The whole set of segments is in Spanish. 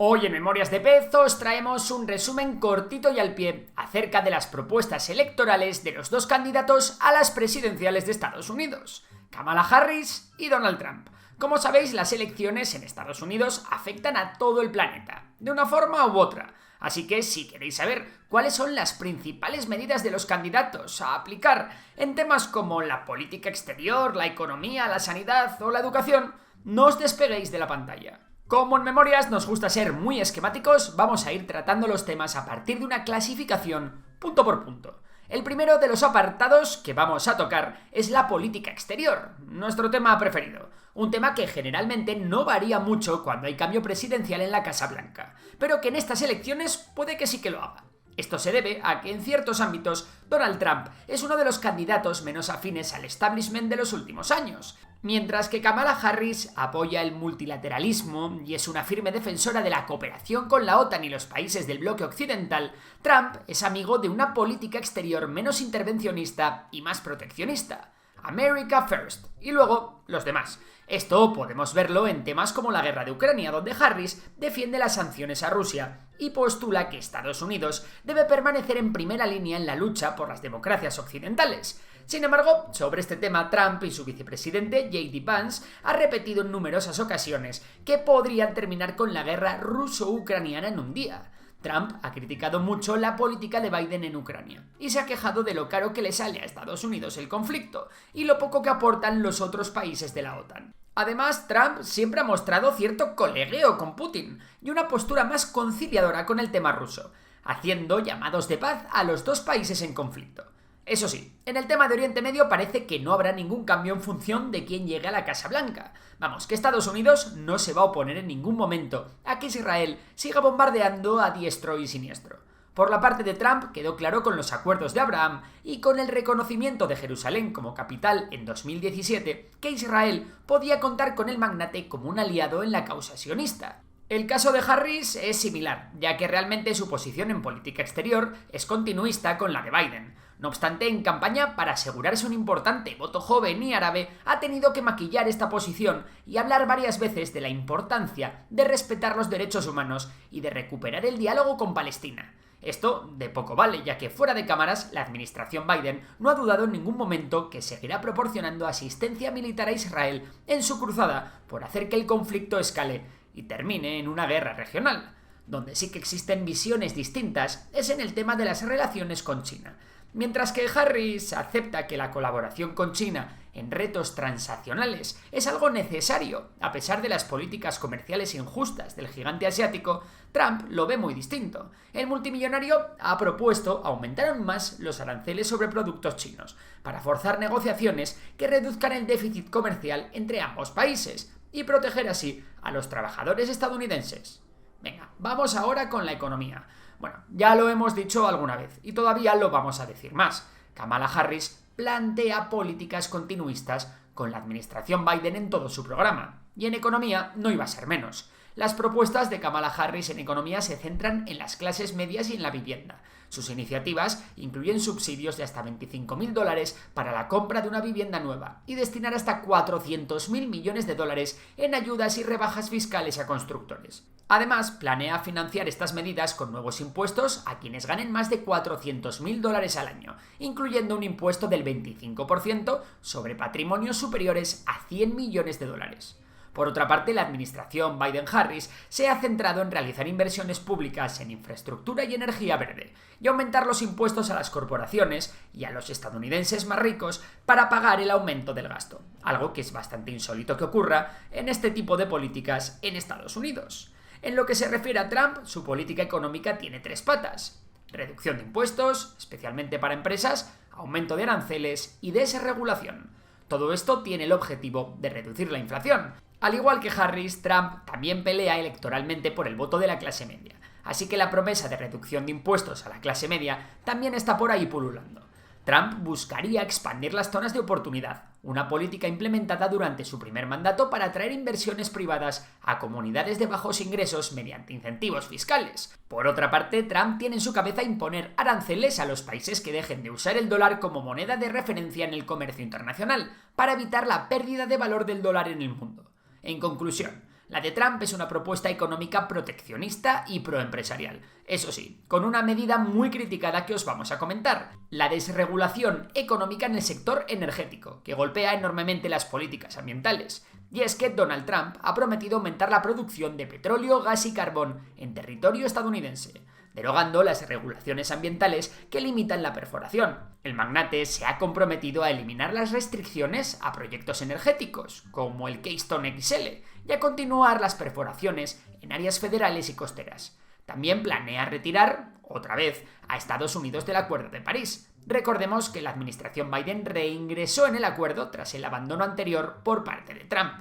Hoy en Memorias de Pez os traemos un resumen cortito y al pie acerca de las propuestas electorales de los dos candidatos a las presidenciales de Estados Unidos, Kamala Harris y Donald Trump. Como sabéis, las elecciones en Estados Unidos afectan a todo el planeta, de una forma u otra. Así que si queréis saber cuáles son las principales medidas de los candidatos a aplicar en temas como la política exterior, la economía, la sanidad o la educación, no os despeguéis de la pantalla. Como en Memorias nos gusta ser muy esquemáticos, vamos a ir tratando los temas a partir de una clasificación punto por punto. El primero de los apartados que vamos a tocar es la política exterior, nuestro tema preferido. Un tema que generalmente no varía mucho cuando hay cambio presidencial en la Casa Blanca, pero que en estas elecciones puede que sí que lo haga. Esto se debe a que en ciertos ámbitos Donald Trump es uno de los candidatos menos afines al establishment de los últimos años, mientras que Kamala Harris apoya el multilateralismo y es una firme defensora de la cooperación con la OTAN y los países del bloque occidental. Trump es amigo de una política exterior menos intervencionista y más proteccionista. America First, y luego los demás. Esto podemos verlo en temas como la guerra de Ucrania, donde Harris defiende las sanciones a Rusia y postula que Estados Unidos debe permanecer en primera línea en la lucha por las democracias occidentales. Sin embargo, sobre este tema, Trump y su vicepresidente, J.D. Vance, ha repetido en numerosas ocasiones que podrían terminar con la guerra ruso-ucraniana en un día. Trump ha criticado mucho la política de Biden en Ucrania y se ha quejado de lo caro que le sale a Estados Unidos el conflicto y lo poco que aportan los otros países de la OTAN. Además, Trump siempre ha mostrado cierto colegueo con Putin y una postura más conciliadora con el tema ruso, haciendo llamados de paz a los dos países en conflicto. Eso sí, en el tema de Oriente Medio parece que no habrá ningún cambio en función de quién llegue a la Casa Blanca. Vamos, que Estados Unidos no se va a oponer en ningún momento a que Israel siga bombardeando a diestro y siniestro. Por la parte de Trump quedó claro con los acuerdos de Abraham y con el reconocimiento de Jerusalén como capital en 2017 que Israel podía contar con el magnate como un aliado en la causa sionista. El caso de Harris es similar, ya que realmente su posición en política exterior es continuista con la de Biden. No obstante, en campaña, para asegurarse un importante voto joven y árabe, ha tenido que maquillar esta posición y hablar varias veces de la importancia de respetar los derechos humanos y de recuperar el diálogo con Palestina. Esto de poco vale, ya que fuera de cámaras, la administración Biden no ha dudado en ningún momento que seguirá proporcionando asistencia militar a Israel en su cruzada por hacer que el conflicto escale y termine en una guerra regional. Donde sí que existen visiones distintas es en el tema de las relaciones con China. Mientras que Harris acepta que la colaboración con China en retos transaccionales es algo necesario, a pesar de las políticas comerciales injustas del gigante asiático, Trump lo ve muy distinto. El multimillonario ha propuesto aumentar aún más los aranceles sobre productos chinos, para forzar negociaciones que reduzcan el déficit comercial entre ambos países y proteger así a los trabajadores estadounidenses. Venga, vamos ahora con la economía. Bueno, ya lo hemos dicho alguna vez y todavía lo vamos a decir más. Kamala Harris plantea políticas continuistas con la administración Biden en todo su programa. Y en economía no iba a ser menos. Las propuestas de Kamala Harris en economía se centran en las clases medias y en la vivienda. Sus iniciativas incluyen subsidios de hasta $25.000 para la compra de una vivienda nueva y destinar hasta $400.000 millones en ayudas y rebajas fiscales a constructores. Además, planea financiar estas medidas con nuevos impuestos a quienes ganen más de $400.000 al año, incluyendo un impuesto del 25% sobre patrimonios superiores a $100 millones. Por otra parte, la administración Biden-Harris se ha centrado en realizar inversiones públicas en infraestructura y energía verde y aumentar los impuestos a las corporaciones y a los estadounidenses más ricos para pagar el aumento del gasto, algo que es bastante insólito que ocurra en este tipo de políticas en Estados Unidos. En lo que se refiere a Trump, su política económica tiene tres patas: reducción de impuestos, especialmente para empresas, aumento de aranceles y desregulación. Todo esto tiene el objetivo de reducir la inflación. Al igual que Harris, Trump también pelea electoralmente por el voto de la clase media, así que la promesa de reducción de impuestos a la clase media también está por ahí pululando. Trump buscaría expandir las zonas de oportunidad, una política implementada durante su primer mandato para atraer inversiones privadas a comunidades de bajos ingresos mediante incentivos fiscales. Por otra parte, Trump tiene en su cabeza imponer aranceles a los países que dejen de usar el dólar como moneda de referencia en el comercio internacional, para evitar la pérdida de valor del dólar en el mundo. En conclusión, La de Trump es una propuesta económica proteccionista y proempresarial. Eso sí, con una medida muy criticada que os vamos a comentar: la desregulación económica en el sector energético, que golpea enormemente las políticas ambientales. Y es que Donald Trump ha prometido aumentar la producción de petróleo, gas y carbón en territorio estadounidense, derogando las regulaciones ambientales que limitan la perforación. El magnate se ha comprometido a eliminar las restricciones a proyectos energéticos, como el Keystone XL, y a continuar las perforaciones en áreas federales y costeras. También planea retirar, otra vez, a Estados Unidos del Acuerdo de París. Recordemos que la administración Biden reingresó en el acuerdo tras el abandono anterior por parte de Trump.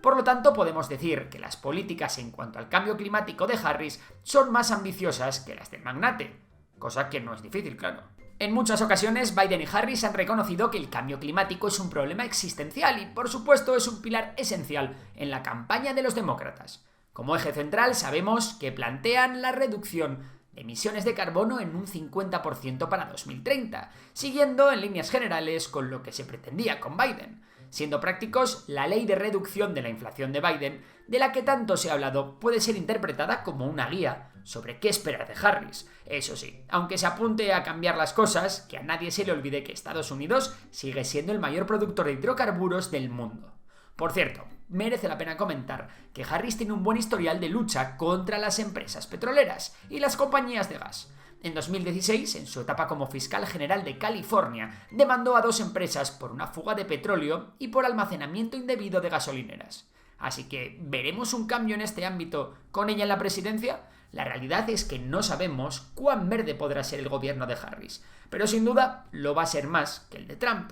Por lo tanto, podemos decir que las políticas en cuanto al cambio climático de Harris son más ambiciosas que las del magnate, cosa que no es difícil, claro. En muchas ocasiones, Biden y Harris han reconocido que el cambio climático es un problema existencial y, por supuesto, es un pilar esencial en la campaña de los demócratas. Como eje central, sabemos que plantean la reducción de emisiones de carbono en un 50% para 2030, siguiendo en líneas generales con lo que se pretendía con Biden. Siendo prácticos, la ley de reducción de la inflación de Biden, de la que tanto se ha hablado, puede ser interpretada como una guía sobre qué esperar de Harris. Eso sí, aunque se apunte a cambiar las cosas, que a nadie se le olvide que Estados Unidos sigue siendo el mayor productor de hidrocarburos del mundo. Por cierto, merece la pena comentar que Harris tiene un buen historial de lucha contra las empresas petroleras y las compañías de gas. En 2016, en su etapa como fiscal general de California, demandó a 2 empresas por una fuga de petróleo y por almacenamiento indebido de gasolineras. Así que, ¿veremos un cambio en este ámbito con ella en la presidencia? La realidad es que no sabemos cuán verde podrá ser el gobierno de Harris, pero sin duda lo va a ser más que el de Trump.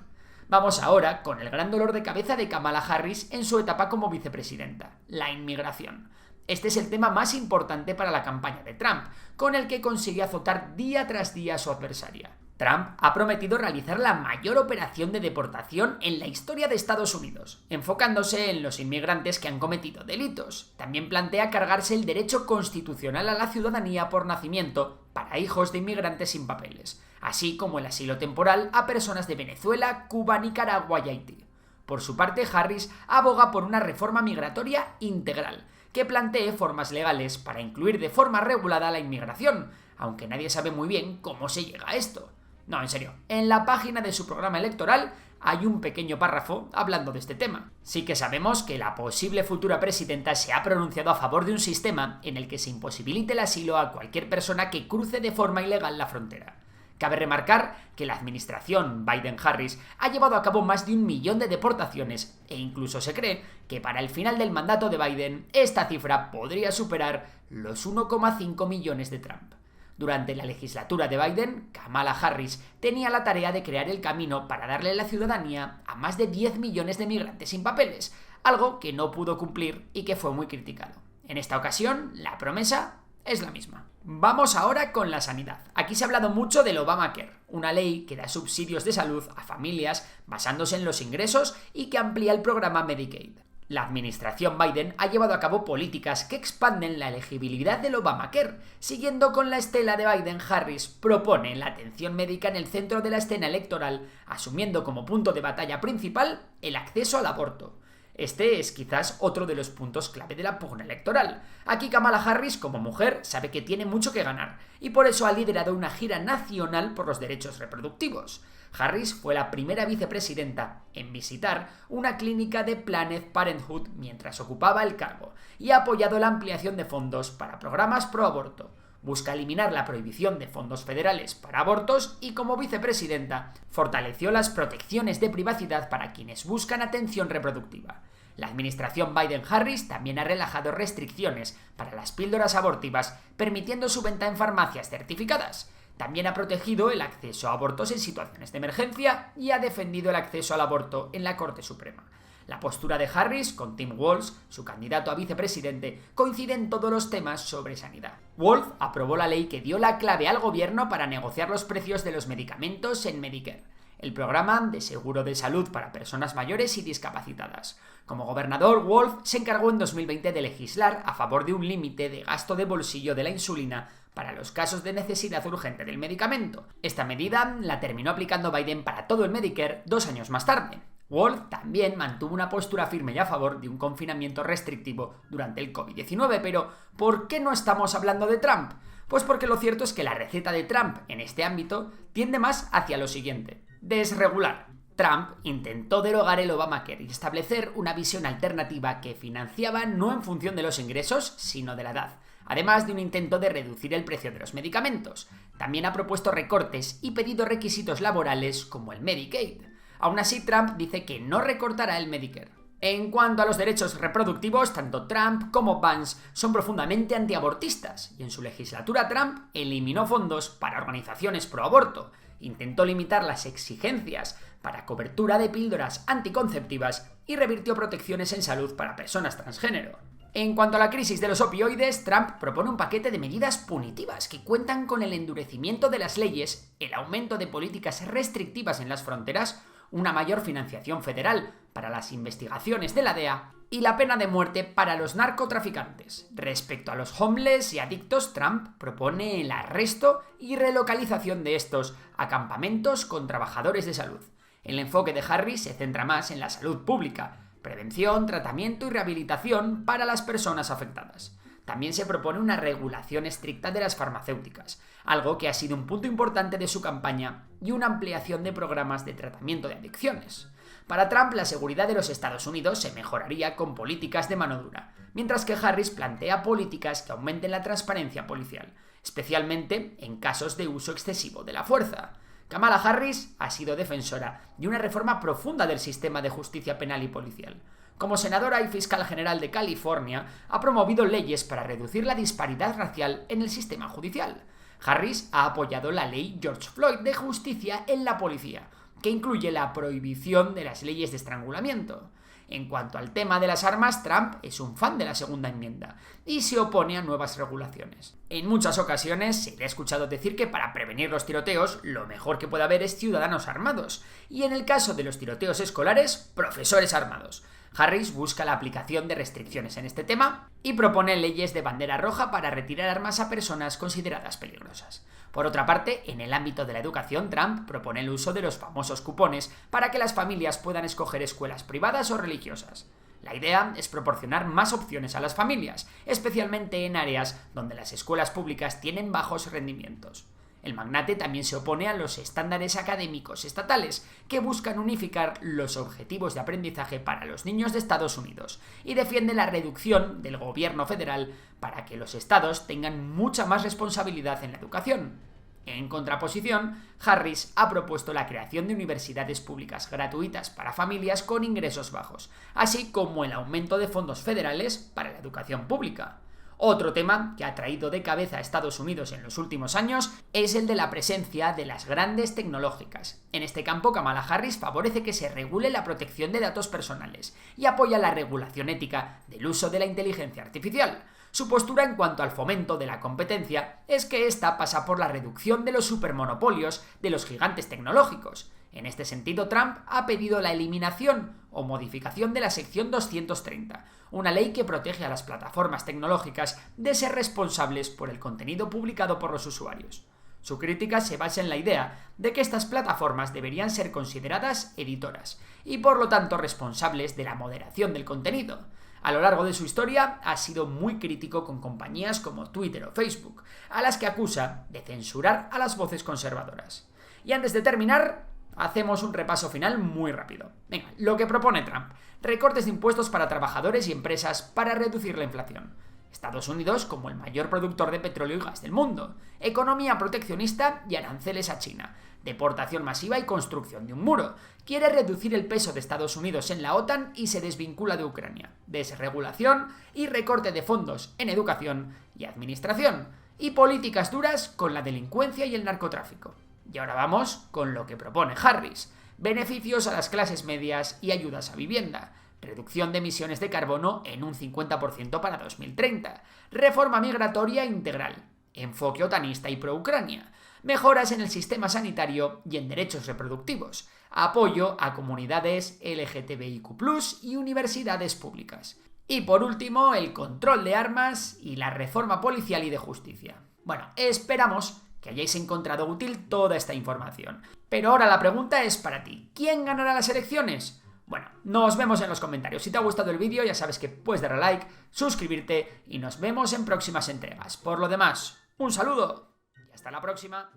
Vamos ahora con el gran dolor de cabeza de Kamala Harris en su etapa como vicepresidenta: la inmigración. Este es el tema más importante para la campaña de Trump, con el que consigue azotar día tras día a su adversaria. Trump ha prometido realizar la mayor operación de deportación en la historia de Estados Unidos, enfocándose en los inmigrantes que han cometido delitos. También plantea cargarse el derecho constitucional a la ciudadanía por nacimiento para hijos de inmigrantes sin papeles, así como el asilo temporal a personas de Venezuela, Cuba, Nicaragua y Haití. Por su parte, Harris aboga por una reforma migratoria integral, que plantee formas legales para incluir de forma regulada la inmigración, aunque nadie sabe muy bien cómo se llega a esto. No, en serio, en la página de su programa electoral hay un pequeño párrafo hablando de este tema. Sí que sabemos que la posible futura presidenta se ha pronunciado a favor de un sistema en el que se imposibilite el asilo a cualquier persona que cruce de forma ilegal la frontera. Cabe remarcar que la administración Biden-Harris ha llevado a cabo más de 1 millón de deportaciones e incluso se cree que para el final del mandato de Biden esta cifra podría superar los 1,5 millones de Trump. Durante la legislatura de Biden, Kamala Harris tenía la tarea de crear el camino para darle la ciudadanía a más de 10 millones de migrantes sin papeles, algo que no pudo cumplir y que fue muy criticado. En esta ocasión, la promesa es la misma. Vamos ahora con la sanidad. Aquí se ha hablado mucho del Obamacare, una ley que da subsidios de salud a familias basándose en los ingresos y que amplía el programa Medicaid. La administración Biden ha llevado a cabo políticas que expanden la elegibilidad del Obamacare. Siguiendo con la estela de Biden, Harris propone la atención médica en el centro de la escena electoral, asumiendo como punto de batalla principal el acceso al aborto. Este es quizás otro de los puntos clave de la pugna electoral. Aquí Kamala Harris, como mujer, sabe que tiene mucho que ganar y por eso ha liderado una gira nacional por los derechos reproductivos. Harris fue la primera vicepresidenta en visitar una clínica de Planned Parenthood mientras ocupaba el cargo y ha apoyado la ampliación de fondos para programas pro aborto. Busca eliminar la prohibición de fondos federales para abortos y, como vicepresidenta, fortaleció las protecciones de privacidad para quienes buscan atención reproductiva. La administración Biden-Harris también ha relajado restricciones para las píldoras abortivas, permitiendo su venta en farmacias certificadas. También ha protegido el acceso a abortos en situaciones de emergencia y ha defendido el acceso al aborto en la Corte Suprema. La postura de Harris con Tim Walz, su candidato a vicepresidente, coincide en todos los temas sobre sanidad. Walz aprobó la ley que dio la clave al gobierno para negociar los precios de los medicamentos en Medicare, el programa de seguro de salud para personas mayores y discapacitadas. Como gobernador, Walz se encargó en 2020 de legislar a favor de un límite de gasto de bolsillo de la insulina para los casos de necesidad urgente del medicamento. Esta medida la terminó aplicando Biden para todo el Medicare 2 años más tarde. Wall también mantuvo una postura firme y a favor de un confinamiento restrictivo durante el COVID-19, pero ¿por qué no estamos hablando de Trump? Pues porque lo cierto es que la receta de Trump en este ámbito tiende más hacia lo siguiente: desregular. Trump intentó derogar el Obamacare y establecer una visión alternativa que financiaba no en función de los ingresos, sino de la edad, además de un intento de reducir el precio de los medicamentos. También ha propuesto recortes y pedido requisitos laborales como el Medicaid. Aún así, Trump dice que no recortará el Medicare. En cuanto a los derechos reproductivos, tanto Trump como Vance son profundamente antiabortistas, y en su legislatura Trump eliminó fondos para organizaciones pro aborto, intentó limitar las exigencias para cobertura de píldoras anticonceptivas y revirtió protecciones en salud para personas transgénero. En cuanto a la crisis de los opioides, Trump propone un paquete de medidas punitivas que cuentan con el endurecimiento de las leyes, el aumento de políticas restrictivas en las fronteras, una mayor financiación federal para las investigaciones de la DEA y la pena de muerte para los narcotraficantes. Respecto a los homeless y adictos, Trump propone el arresto y relocalización de estos a campamentos con trabajadores de salud. El enfoque de Harris se centra más en la salud pública, prevención, tratamiento y rehabilitación para las personas afectadas. También se propone una regulación estricta de las farmacéuticas, algo que ha sido un punto importante de su campaña, y una ampliación de programas de tratamiento de adicciones. Para Trump, la seguridad de los Estados Unidos se mejoraría con políticas de mano dura, mientras que Harris plantea políticas que aumenten la transparencia policial, especialmente en casos de uso excesivo de la fuerza. Kamala Harris ha sido defensora de una reforma profunda del sistema de justicia penal y policial. Como senadora y fiscal general de California, ha promovido leyes para reducir la disparidad racial en el sistema judicial. Harris ha apoyado la ley George Floyd de justicia en la policía, que incluye la prohibición de las leyes de estrangulamiento. En cuanto al tema de las armas, Trump es un fan de la segunda enmienda y se opone a nuevas regulaciones. En muchas ocasiones se le ha escuchado decir que para prevenir los tiroteos lo mejor que puede haber es ciudadanos armados, y en el caso de los tiroteos escolares, profesores armados. Harris busca la aplicación de restricciones en este tema y propone leyes de bandera roja para retirar armas a personas consideradas peligrosas. Por otra parte, en el ámbito de la educación, Trump propone el uso de los famosos cupones para que las familias puedan escoger escuelas privadas o religiosas. La idea es proporcionar más opciones a las familias, especialmente en áreas donde las escuelas públicas tienen bajos rendimientos. El magnate también se opone a los estándares académicos estatales, que buscan unificar los objetivos de aprendizaje para los niños de Estados Unidos, y defiende la reducción del gobierno federal para que los estados tengan mucha más responsabilidad en la educación. En contraposición, Harris ha propuesto la creación de universidades públicas gratuitas para familias con ingresos bajos, así como el aumento de fondos federales para la educación pública. Otro tema que ha traído de cabeza a Estados Unidos en los últimos años es el de la presencia de las grandes tecnológicas. En este campo, Kamala Harris favorece que se regule la protección de datos personales y apoya la regulación ética del uso de la inteligencia artificial. Su postura en cuanto al fomento de la competencia es que esta pasa por la reducción de los supermonopolios de los gigantes tecnológicos. En este sentido, Trump ha pedido la eliminación o modificación de la sección 230, una ley que protege a las plataformas tecnológicas de ser responsables por el contenido publicado por los usuarios. Su crítica se basa en la idea de que estas plataformas deberían ser consideradas editoras y por lo tanto responsables de la moderación del contenido. A lo largo de su historia ha sido muy crítico con compañías como Twitter o Facebook, a las que acusa de censurar a las voces conservadoras. Y antes de terminar, hacemos un repaso final muy rápido. Venga, lo que propone Trump: recortes de impuestos para trabajadores y empresas para reducir la inflación. Estados Unidos como el mayor productor de petróleo y gas del mundo. Economía proteccionista y aranceles a China. Deportación masiva y construcción de un muro. Quiere reducir el peso de Estados Unidos en la OTAN y se desvincula de Ucrania. Desregulación y recorte de fondos en educación y administración. Y políticas duras con la delincuencia y el narcotráfico. Y ahora vamos con lo que propone Harris: beneficios a las clases medias y ayudas a vivienda, reducción de emisiones de carbono en un 50% para 2030, reforma migratoria integral, enfoque otanista y pro-Ucrania, mejoras en el sistema sanitario y en derechos reproductivos, apoyo a comunidades LGTBIQ+ y universidades públicas. Y por último, el control de armas y la reforma policial y de justicia. Bueno, esperamos que hayáis encontrado útil toda esta información. Pero ahora la pregunta es para ti: ¿quién ganará las elecciones? Bueno, nos vemos en los comentarios. Si te ha gustado el vídeo ya sabes que puedes darle a like, suscribirte y nos vemos en próximas entregas. Por lo demás, un saludo y hasta la próxima.